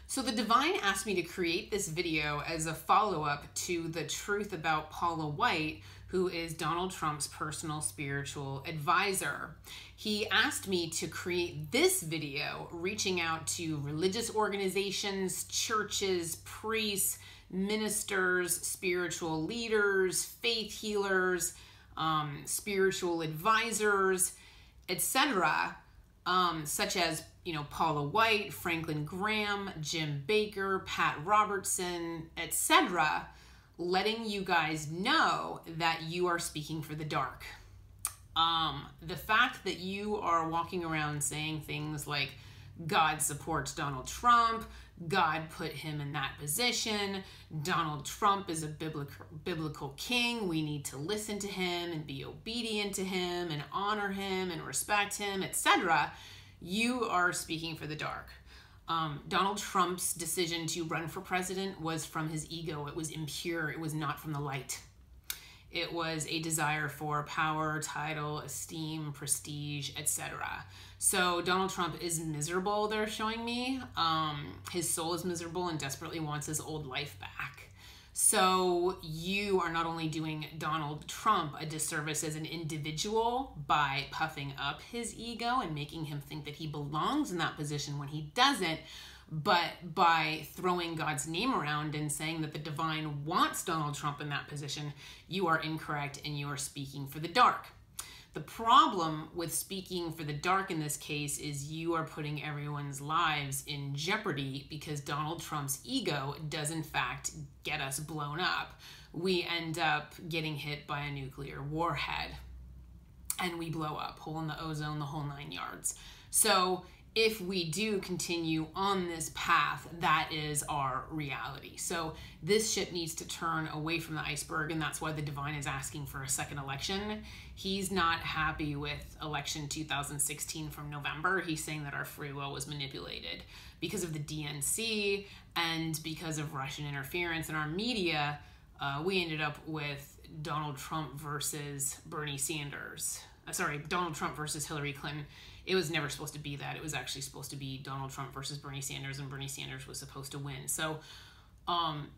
So the divine asked me to create this video as a follow-up to the truth about Paula White, who is Donald Trump's personal spiritual advisor. He asked me to create this video reaching out to religious organizations, churches, priests, ministers, spiritual leaders, faith healers, spiritual advisors, etc., such as, Paula White, Franklin Graham, Jim Baker, Pat Robertson, etc., letting you guys know that you are speaking for the dark. The fact that you are walking around saying things like, God supports Donald Trump, God put him in that position, Donald Trump is a biblical king, we need to listen to him and be obedient to him and honor him and respect him, etc., you are speaking for the dark. Donald Trump's decision to run for president was from his ego. It was impure. It was not from the light. It was a desire for power, title, esteem, prestige, etc. So Donald Trump is miserable, they're showing me. His soul is miserable and desperately wants his old life back. So you are not only doing Donald Trump a disservice as an individual by puffing up his ego and making him think that he belongs in that position when he doesn't, but by throwing God's name around and saying that the divine wants Donald Trump in that position, you are incorrect and you are speaking for the dark. The problem with speaking for the dark in this case is you are putting everyone's lives in jeopardy because Donald Trump's ego does in fact get us blown up. We end up getting hit by a nuclear warhead and we blow up, hole in the ozone, the whole 9 yards. So if we do continue on this path, that is our reality. So this ship needs to turn away from the iceberg, and that's why the divine is asking for a second election. He's not happy with election 2016 from November. He's saying that our free will was manipulated because of the DNC and because of Russian interference in our media. We ended up with Donald Trump versus Bernie Sanders. Donald Trump versus Hillary Clinton. It was never supposed to be that. It was actually supposed to be Donald Trump versus Bernie Sanders, and Bernie Sanders was supposed to win. So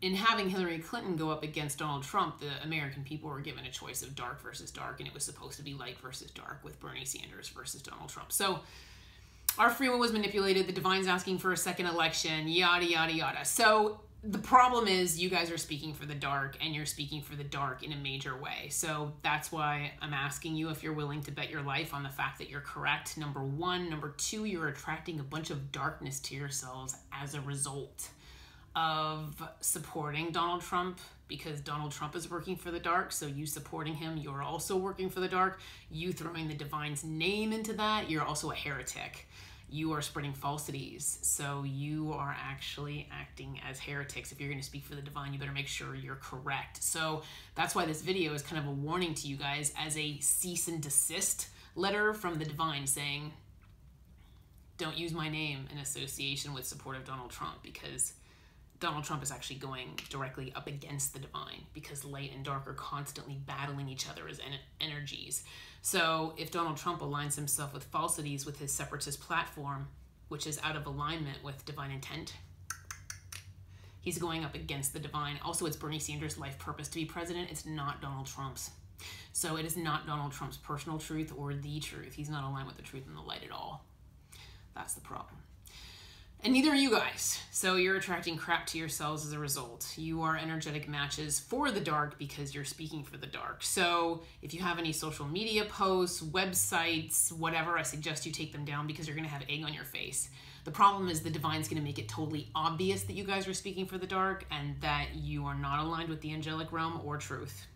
in having Hillary Clinton go up against Donald Trump, the American people were given a choice of dark versus dark, and it was supposed to be light versus dark with Bernie Sanders versus Donald Trump. So our free will was manipulated. The divine's asking for a second election, yada, yada, yada. So the problem is you guys are speaking for the dark, and you're speaking for the dark in a major way. So that's why I'm asking you if you're willing to bet your life on the fact that you're correct, number one. Number two, you're attracting a bunch of darkness to yourselves as a result of supporting Donald Trump, because Donald Trump is working for the dark. So you supporting him, you're also working for the dark. You throwing the divine's name into that, you're also a heretic. You are spreading falsities, so you are actually acting as heretics. If you're going to speak for the divine, you better make sure you're correct. So that's why this video is kind of a warning to you guys as a cease and desist letter from the divine saying, don't use my name in association with support of Donald Trump, because Donald Trump is actually going directly up against the divine, because light and dark are constantly battling each other as energies. So if Donald Trump aligns himself with falsities with his separatist platform, which is out of alignment with divine intent, he's going up against the divine. Also, it's Bernie Sanders' life purpose to be president. It's not Donald Trump's. So it is not Donald Trump's personal truth or the truth. He's not aligned with the truth and the light at all. That's the problem. And neither are you guys. So you're attracting crap to yourselves as a result. You are energetic matches for the dark because you're speaking for the dark. So if you have any social media posts, websites, whatever, I suggest you take them down, because you're going to have egg on your face. The problem is the divine's going to make it totally obvious that you guys are speaking for the dark and that you are not aligned with the angelic realm or truth.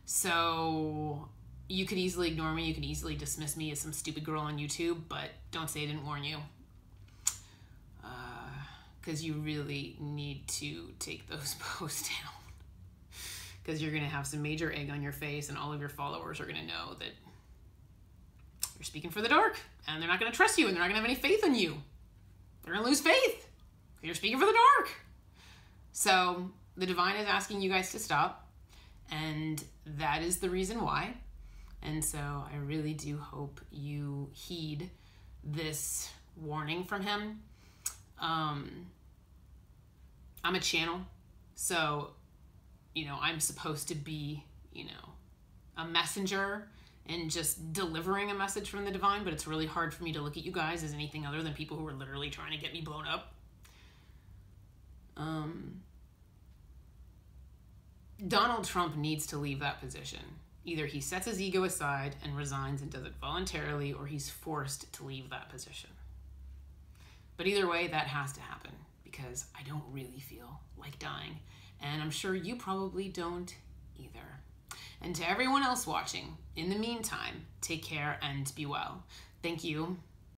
So you could easily ignore me. You could easily dismiss me as some stupid girl on YouTube, but don't say I didn't warn you. Because you really need to take those posts down, because you're going to have some major egg on your face, and all of your followers are going to know that you're speaking for the dark, and they're not going to trust you, and they're not going to have any faith in you. They're going to lose faith because you're speaking for the dark. So the divine is asking you guys to stop, and that is the reason why. And so I really do hope you heed this warning from him. I'm a channel, so, I'm supposed to be, a messenger and just delivering a message from the divine, but it's really hard for me to look at you guys as anything other than people who are literally trying to get me blown up. Donald Trump needs to leave that position. Either he sets his ego aside and resigns and does it voluntarily, or he's forced to leave that position. But either way, that has to happen, because I don't really feel like dying. And I'm sure you probably don't either. And to everyone else watching, in the meantime, take care and be well. Thank you.